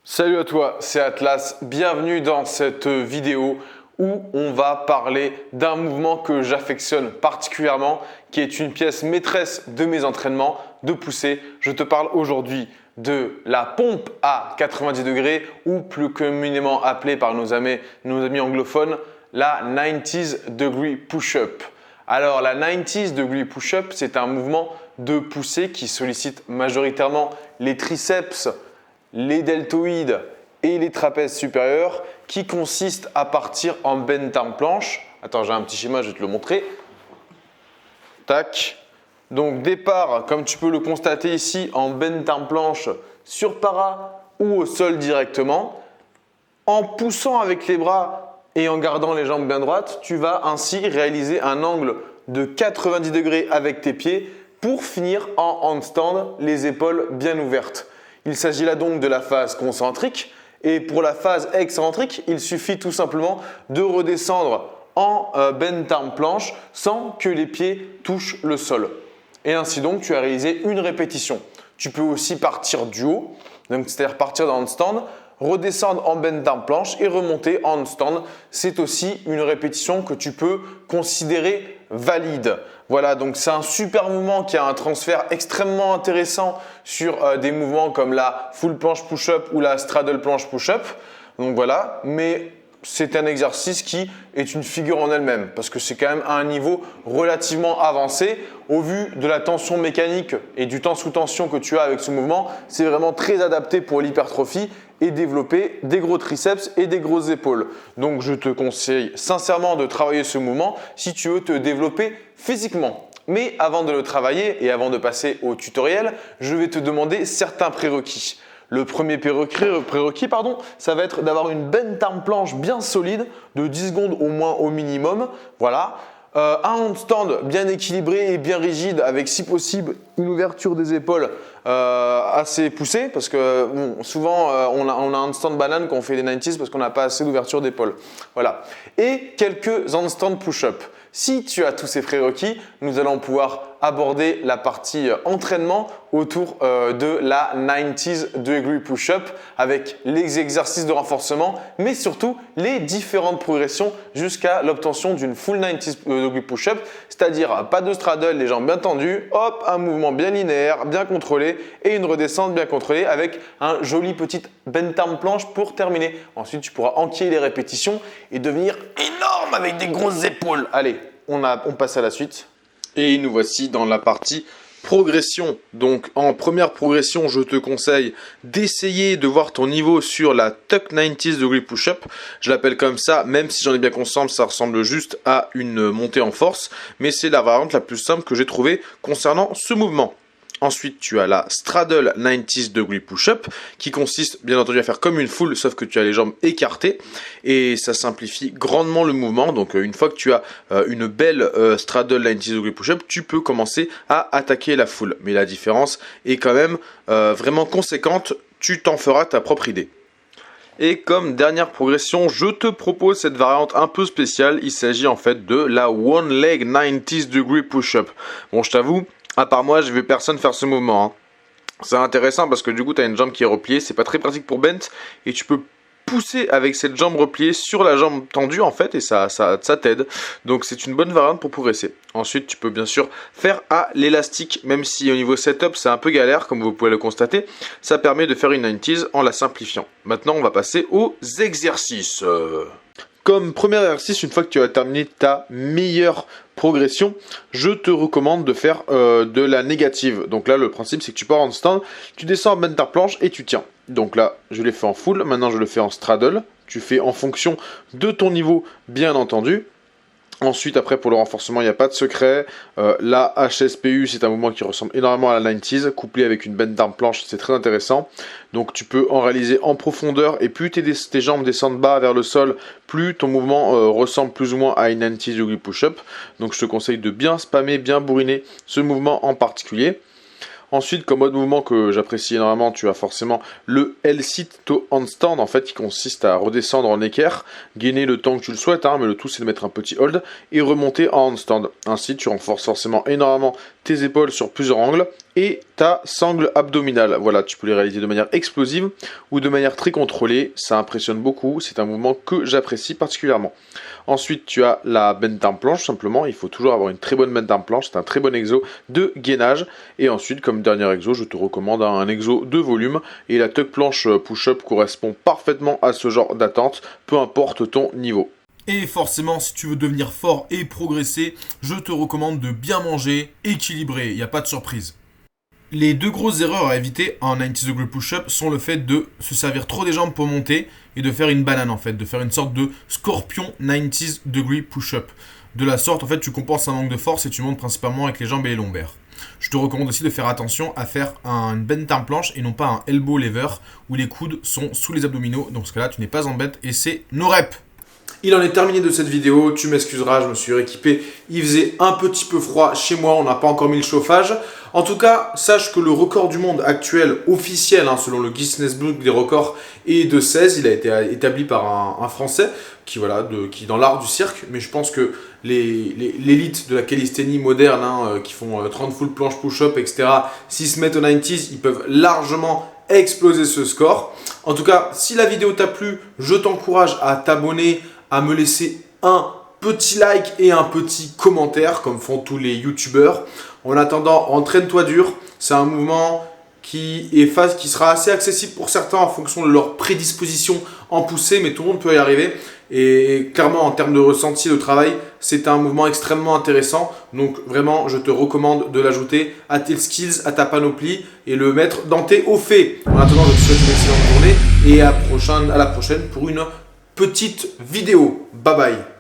Salut à toi, c'est Atlas. Bienvenue dans cette vidéo où on va parler d'un mouvement que j'affectionne particulièrement, qui est une pièce maîtresse de mes entraînements de poussée. Je te parle aujourd'hui de la pompe à 90 degrés ou plus communément appelée par nos amis anglophones, la 90 degree push-up. Alors la 90 degree push-up, c'est un mouvement de poussée qui sollicite majoritairement les triceps, les deltoïdes et les trapèzes supérieurs, qui consiste à partir en bend arm planche. Attends, j'ai un petit schéma, je vais te le montrer. Tac. Donc départ, comme tu peux le constater ici, en bend arm planche sur para ou au sol directement. En poussant avec les bras et en gardant les jambes bien droites, tu vas ainsi réaliser un angle de 90 degrés avec tes pieds pour finir en handstand, les épaules bien ouvertes. Il s'agit là donc de la phase concentrique, et pour la phase excentrique, il suffit tout simplement de redescendre en bend arm planche sans que les pieds touchent le sol. Et ainsi donc, tu as réalisé une répétition. Tu peux aussi partir du haut, c'est-à-dire partir dans handstand, redescendre en bend arm planche et remonter en handstand. C'est aussi une répétition que tu peux considérer valide. Voilà, donc c'est un super mouvement qui a un transfert extrêmement intéressant sur des mouvements comme la full planche push-up ou la straddle planche push-up. Donc voilà, mais c'est un exercice qui est une figure en elle-même parce que c'est quand même à un niveau relativement avancé. Au vu de la tension mécanique et du temps sous tension que tu as avec ce mouvement, c'est vraiment très adapté pour l'hypertrophie et développer des gros triceps et des grosses épaules. Donc je te conseille sincèrement de travailler ce mouvement si tu veux te développer physiquement. Mais avant de le travailler et avant de passer au tutoriel, je vais te demander certains prérequis. Le premier prérequis, ça va être d'avoir une bend arm planche bien solide de 10 secondes au moins au minimum. Voilà. Un handstand bien équilibré et bien rigide avec si possible une ouverture des épaules assez poussée parce que souvent on a un handstand banane quand on fait des 90s parce qu'on n'a pas assez d'ouverture d'épaule. Voilà. Et quelques handstand push-up. Si tu as tous ces prérequis, nous allons pouvoir aborder la partie entraînement autour de la 90 degree push-up avec les exercices de renforcement, mais surtout les différentes progressions jusqu'à l'obtention d'une full 90 degree push-up, c'est-à-dire pas de straddle, les jambes bien tendues, hop, un mouvement bien linéaire, bien contrôlé et une redescente bien contrôlée avec un joli petit bend arm planche pour terminer. Ensuite, tu pourras enquiller les répétitions et devenir énorme avec des grosses épaules. Allez, on passe à la suite. Et nous voici dans la partie progression. Donc en première progression, je te conseille d'essayer de voir ton niveau sur la Tuck 90 degree push-up. Je l'appelle comme ça, même si j'en ai bien conscience, ça ressemble juste à une montée en force. Mais c'est la variante la plus simple que j'ai trouvée concernant ce mouvement. Ensuite, tu as la Straddle 90 degree push-up qui consiste bien entendu à faire comme une full sauf que tu as les jambes écartées et ça simplifie grandement le mouvement. Donc une fois que tu as une belle Straddle 90 degree push-up, tu peux commencer à attaquer la full. Mais la différence est quand même vraiment conséquente, tu t'en feras ta propre idée. Et comme dernière progression, je te propose cette variante un peu spéciale. Il s'agit en fait de la One Leg 90 degree push-up. Bon, je t'avoue, à part moi, je ne vais personne faire ce mouvement. C'est intéressant parce que du coup, tu as une jambe qui est repliée. C'est pas très pratique pour bench et tu peux pousser avec cette jambe repliée sur la jambe tendue en fait et ça t'aide. Donc c'est une bonne variante pour progresser. Ensuite, tu peux bien sûr faire à l'élastique, même si au niveau setup, c'est un peu galère comme vous pouvez le constater. Ça permet de faire une 90s en la simplifiant. Maintenant, on va passer aux exercices. Comme premier exercice, une fois que tu as terminé ta meilleure progression, je te recommande de faire de la négative. Donc là, le principe, c'est que tu pars en stand, tu descends en bend arm planche et tu tiens. Donc là, je l'ai fait en full, maintenant je le fais en straddle. Tu fais en fonction de ton niveau, bien entendu. Ensuite, après, pour le renforcement, il n'y a pas de secret. La HSPU, c'est un mouvement qui ressemble énormément à la 90s, couplé avec une bend arm planche, c'est très intéressant. Donc, tu peux en réaliser en profondeur, et plus tes jambes descendent bas vers le sol, plus ton mouvement ressemble plus ou moins à une 90 degree push-up. Donc, je te conseille de bien spammer, bien bourriner ce mouvement en particulier. Ensuite, comme mode mouvement que j'apprécie énormément, tu as forcément le L-sit to handstand, en fait, qui consiste à redescendre en équerre, gainer le temps que tu le souhaites, mais le tout c'est de mettre un petit hold et remonter en handstand. Ainsi, tu renforces forcément énormément tes épaules sur plusieurs angles et ta sangle abdominale. Voilà, tu peux les réaliser de manière explosive ou de manière très contrôlée. Ça impressionne beaucoup, c'est un mouvement que j'apprécie particulièrement. Ensuite, tu as la bend arm planche, simplement. Il faut toujours avoir une très bonne bend arm planche. C'est un très bon exo de gainage. Et ensuite, comme dernier exo, je te recommande un exo de volume. Et la tuck planche push-up correspond parfaitement à ce genre d'attente, peu importe ton niveau. Et forcément, si tu veux devenir fort et progresser, je te recommande de bien manger, équilibré, il n'y a pas de surprise. Les deux grosses erreurs à éviter en 90 degree push-up sont le fait de se servir trop des jambes pour monter et de faire une banane en fait, de faire une sorte de scorpion 90 degree push-up. De la sorte, en fait, tu compenses un manque de force et tu montes principalement avec les jambes et les lombaires. Je te recommande aussi de faire attention à faire une bend arm planche et non pas un elbow lever où les coudes sont sous les abdominaux. Dans ce cas-là, tu n'es pas en bend et c'est no rep. Il en est terminé de cette vidéo, tu m'excuseras, je me suis rééquipé, il faisait un petit peu froid chez moi, on n'a pas encore mis le chauffage. En tout cas, sache que le record du monde actuel officiel, selon le Guinness Book des records, est de 16. Il a été établi par un Français qui est dans l'art du cirque. Mais je pense que l'élite de la calisthénie moderne, qui font 30 full planche push-up, etc., s'ils se mettent aux 90s, ils peuvent largement exploser ce score. En tout cas, si la vidéo t'a plu, je t'encourage à t'abonner, à me laisser un petit like et un petit commentaire comme font tous les youtubeurs. En attendant, entraîne-toi dur. C'est un mouvement qui sera assez accessible pour certains en fonction de leur prédisposition en poussée, mais tout le monde peut y arriver. Et clairement, en termes de ressenti, de travail, c'est un mouvement extrêmement intéressant. Donc vraiment, je te recommande de l'ajouter à tes skills, à ta panoplie et le mettre dans tes hauts faits. En attendant, je te souhaite une excellente journée et à la prochaine pour une petite vidéo. Bye bye.